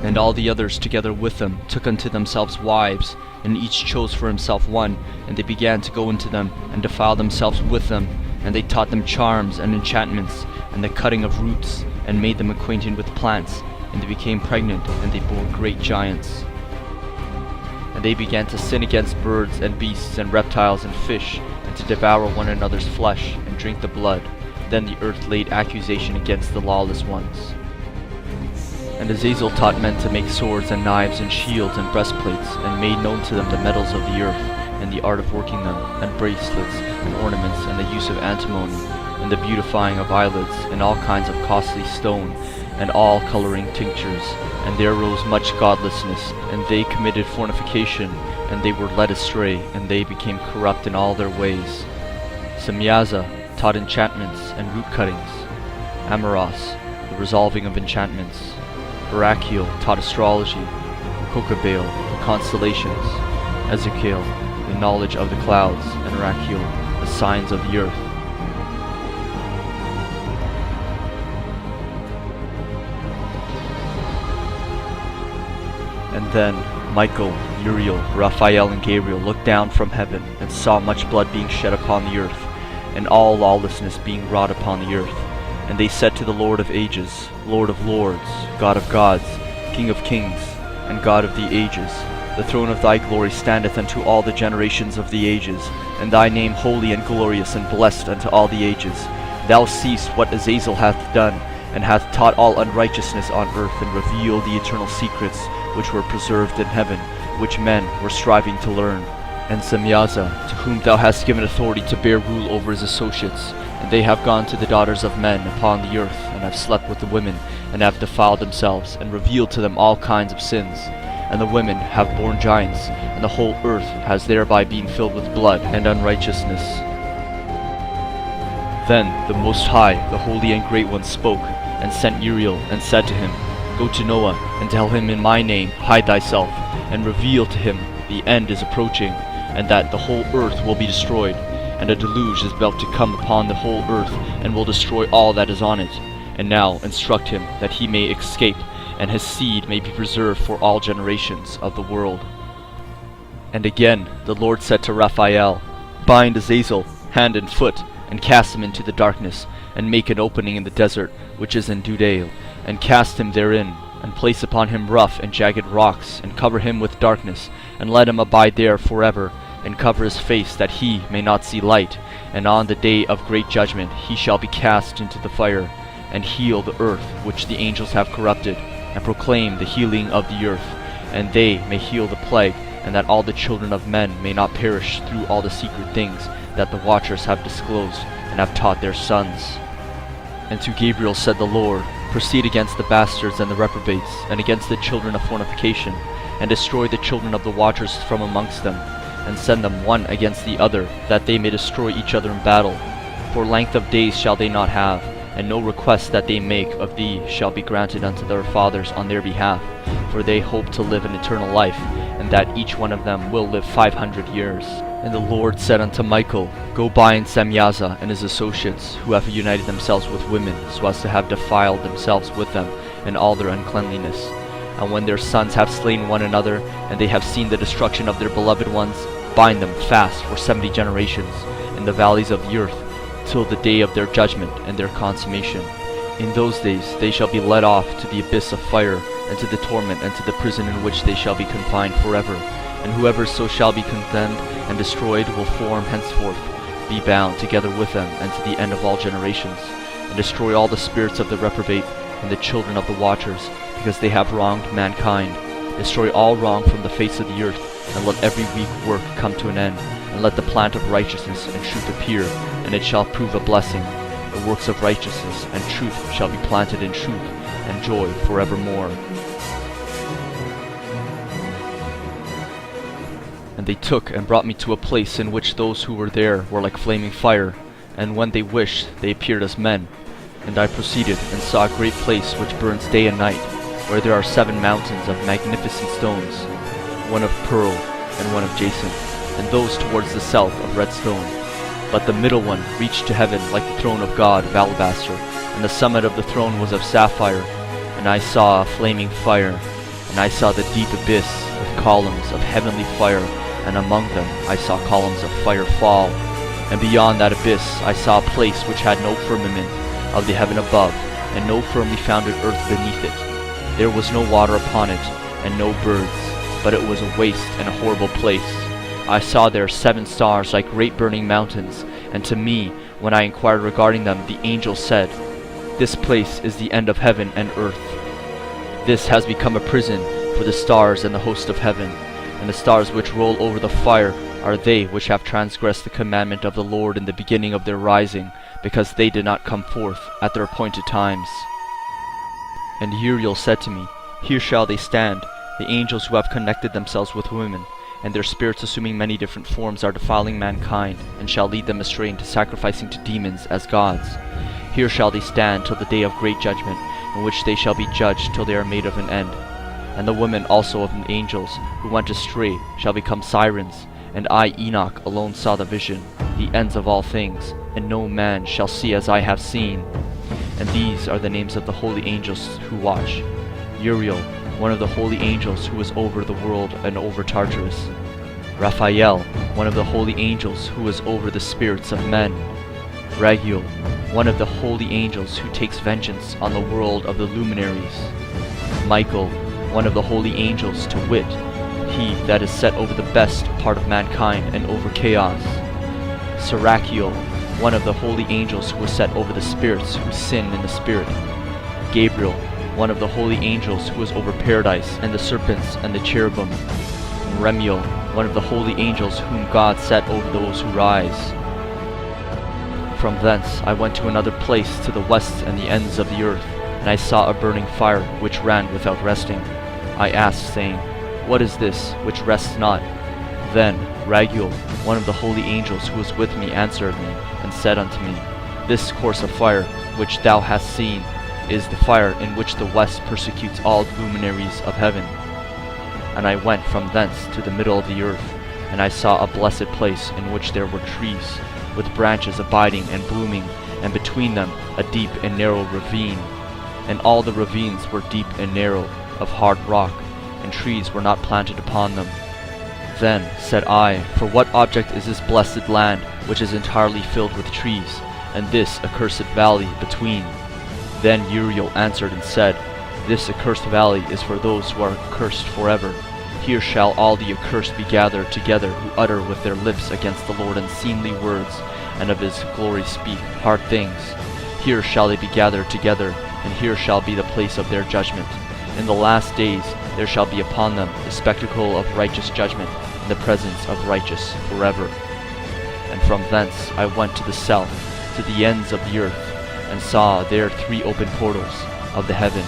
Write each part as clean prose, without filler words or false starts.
And all the others together with them took unto themselves wives, and each chose for himself one, and they began to go into them, and defile themselves with them, and they taught them charms and enchantments, and the cutting of roots, and made them acquainted with plants, and they became pregnant, and they bore great giants. And they began to sin against birds and beasts and reptiles and fish, and to devour one another's flesh, and drink the blood. Then the earth laid accusation against the lawless ones. And Azazel taught men to make swords and knives and shields and breastplates, and made known to them the metals of the earth, and the art of working them, and bracelets, and ornaments, and the use of antimony, and the beautifying of eyelids, and all kinds of costly stone, and all coloring tinctures. And there arose much godlessness, and they committed fornication, and they were led astray, and they became corrupt in all their ways. Semyaza taught enchantments and root cuttings. Amaros, the resolving of enchantments. Barachiel taught astrology. Kokabale, the constellations. Ezekiel, the knowledge of the clouds. And Rachiel, the signs of the earth. And then Michael, Uriel, Raphael, and Gabriel looked down from heaven, and saw much blood being shed upon the earth, and all lawlessness being wrought upon the earth. And they said to the Lord of ages, Lord of lords, God of gods, King of kings, and God of the ages, the throne of thy glory standeth unto all the generations of the ages, and thy name holy and glorious and blessed unto all the ages. Thou seest what Azazel hath done, and hath taught all unrighteousness on earth, and revealed the eternal secrets which were preserved in heaven, which men were striving to learn. And Semyaza, to whom thou hast given authority to bear rule over his associates, and they have gone to the daughters of men upon the earth, and have slept with the women, and have defiled themselves, and revealed to them all kinds of sins. And the women have borne giants, and the whole earth has thereby been filled with blood and unrighteousness. Then the Most High, the Holy and Great One, spoke, and sent Uriel, and said to him, Go to Noah, and tell him in my name, hide thyself, and reveal to him the end is approaching, and that the whole earth will be destroyed, and a deluge is about to come upon the whole earth, and will destroy all that is on it. And now instruct him that he may escape, and his seed may be preserved for all generations of the world. And again the Lord said to Raphael, Bind Azazel, hand and foot, and cast him into the darkness, and make an opening in the desert, which is in Dudale, and cast him therein, and place upon him rough and jagged rocks, and cover him with darkness, and let him abide there forever, and cover his face, that he may not see light. And on the day of great judgment he shall be cast into the fire, and heal the earth which the angels have corrupted, and proclaim the healing of the earth, and they may heal the plague, and that all the children of men may not perish through all the secret things that the watchers have disclosed, and have taught their sons. And to Gabriel said the Lord, Proceed against the bastards and the reprobates, and against the children of fornication, and destroy the children of the watchers from amongst them, and send them one against the other, that they may destroy each other in battle. For length of days shall they not have, and no request that they make of thee shall be granted unto their fathers on their behalf, for they hope to live an eternal life, and that each one of them will live 500 years. And the Lord said unto Michael, Go bind Semyaza and his associates, who have united themselves with women, so as to have defiled themselves with them in all their uncleanliness. And when their sons have slain one another, and they have seen the destruction of their beloved ones, bind them fast for 70 generations in the valleys of the earth, till the day of their judgment and their consummation. In those days they shall be led off to the abyss of fire, and to the torment, and to the prison in which they shall be confined forever. And whoever so shall be condemned and destroyed will form henceforth be bound together with them, and to the end of all generations, and destroy all the spirits of the reprobate, and the children of the watchers, because they have wronged mankind. Destroy all wrong from the face of the earth, and let every weak work come to an end, and let the plant of righteousness and truth appear, and it shall prove a blessing. The works of righteousness and truth shall be planted in truth and joy forevermore. And they took and brought me to a place in which those who were there were like flaming fire, and when they wished, they appeared as men. And I proceeded and saw a great place which burns day and night, where there are 7 mountains of magnificent stones, one of pearl and one of jacinth, and those towards the south of red stone. But the middle one reached to heaven like the throne of God of alabaster, and the summit of the throne was of sapphire. And I saw a flaming fire, And I saw the deep abyss with columns of heavenly fire, and among them I saw columns of fire fall. And beyond that abyss I saw a place which had no firmament of the heaven above, and no firmly founded earth beneath it. There was no water upon it, and no birds, but it was a waste and a horrible place. I saw there 7 stars like great burning mountains, and to me, when I inquired regarding them, the angel said, "This place is the end of heaven and earth. This has become a prison for the stars and the host of heaven, and the stars which roll over the fire are they which have transgressed the commandment of the Lord in the beginning of their rising, because they did not come forth at their appointed times." And Uriel said to me, "Here shall they stand, the angels who have connected themselves with women, and their spirits assuming many different forms are defiling mankind, and shall lead them astray into sacrificing to demons as gods. Here shall they stand till the day of great judgment, in which they shall be judged till they are made of an end. And the women also of the angels who went astray shall become sirens, and I, Enoch, alone saw the vision, the ends of all things, and no man shall see as I have seen. And these are the names of the holy angels who watch: Uriel, one of the holy angels who is over the world and over Tartarus; Raphael, one of the holy angels who is over the spirits of men; Raguel, one of the holy angels who takes vengeance on the world of the luminaries; Michael, one of the holy angels, to wit, he that is set over the best part of mankind and over chaos; Serachiel, one of the holy angels who is set over the spirits who sin in the spirit; Gabriel, one of the holy angels who is over paradise and the serpents and the cherubim; and Remiel, one of the holy angels whom God set over those who rise. From thence I went to another place to the west and the ends of the earth, and I saw a burning fire which ran without resting. I asked, saying, "What is this which rests not?" Then Raguel, one of the holy angels who was with me, answered me, and said unto me, "This course of fire which thou hast seen is the fire in which the west persecutes all luminaries of heaven." And I went from thence to the middle of the earth, and I saw a blessed place in which there were trees, with branches abiding and blooming, and between them a deep and narrow ravine. And all the ravines were deep and narrow, of hard rock, and trees were not planted upon them. Then said I, "For what object is this blessed land, which is entirely filled with trees, and this accursed valley between?" Then Uriel answered and said, "This accursed valley is for those who are accursed forever. Here shall all the accursed be gathered together, who utter with their lips against the Lord unseemly words, and of his glory speak hard things. Here shall they be gathered together, and here shall be the place of their judgment. In the last days there shall be upon them the spectacle of righteous judgment, in the presence of righteous forever." And from thence I went to the south, to the ends of the earth, and saw there 3 open portals of the heaven,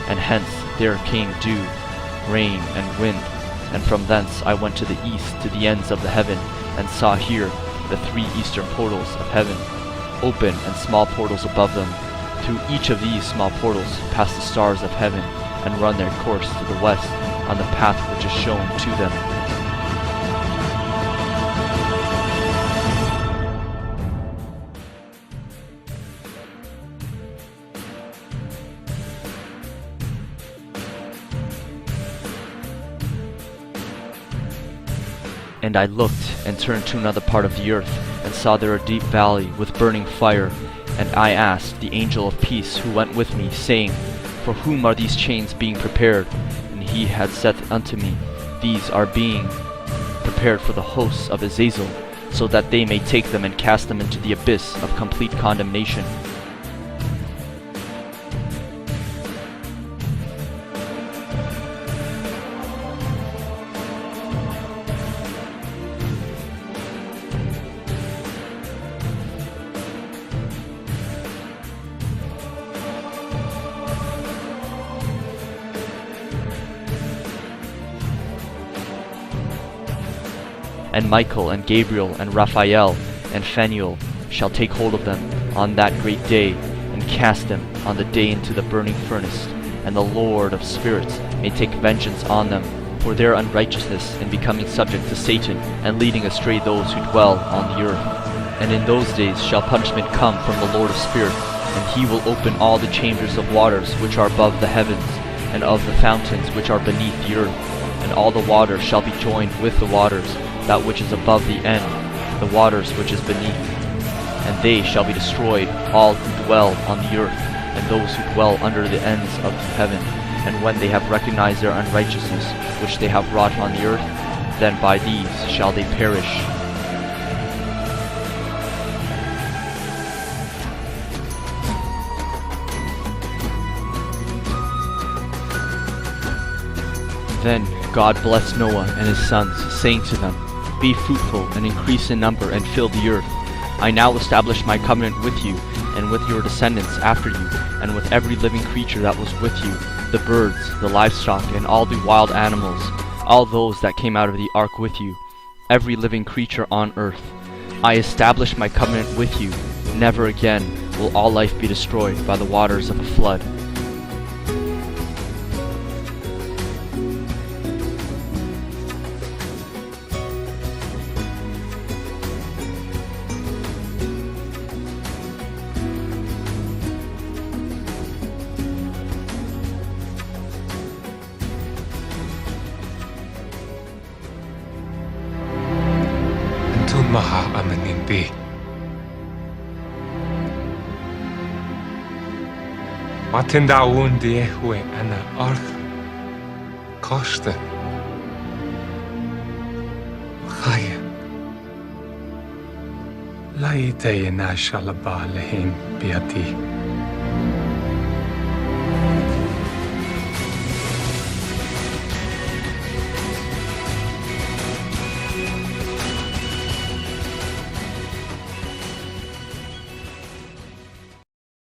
and hence there came dew, rain, and wind. And from thence I went to the east, to the ends of the heaven, and saw here the 3 eastern portals of heaven, open, and small portals above them. Through each of these small portals pass the stars of heaven, and run their course to the west, on the path which is shown to them. And I looked, and turned to another part of the earth, and saw there a deep valley with burning fire. And I asked the angel of peace who went with me, saying, "For whom are these chains being prepared?" And he had said unto me, "These are being prepared for the hosts of Azazel, so that they may take them and cast them into the abyss of complete condemnation." And Michael and Gabriel and Raphael and Phanuel shall take hold of them on that great day, and cast them on the day into the burning furnace. And the Lord of spirits may take vengeance on them for their unrighteousness in becoming subject to Satan, and leading astray those who dwell on the earth. And in those days shall punishment come from the Lord of spirits, and he will open all the chambers of waters which are above the heavens, and of the fountains which are beneath the earth. And all the waters shall be joined with the waters, that which is above the end, the waters which is beneath. And they shall be destroyed, all who dwell on the earth, and those who dwell under the ends of the heaven. And when they have recognized their unrighteousness, which they have wrought on the earth, then by these shall they perish. Then God blessed Noah and his sons, saying to them, Be fruitful and increase in number and fill the earth. I now establish my covenant with you and with your descendants after you, and with every living creature that was with you, the birds, the livestock, and all the wild animals, all those that came out of the ark with you, every living creature on earth. I establish my covenant with you. Never again will all life be destroyed by the waters of a flood. أنتم maha amanindi. Matindaun diehue ana arth kosten. Chaya. Laite na shalaba lehim biati.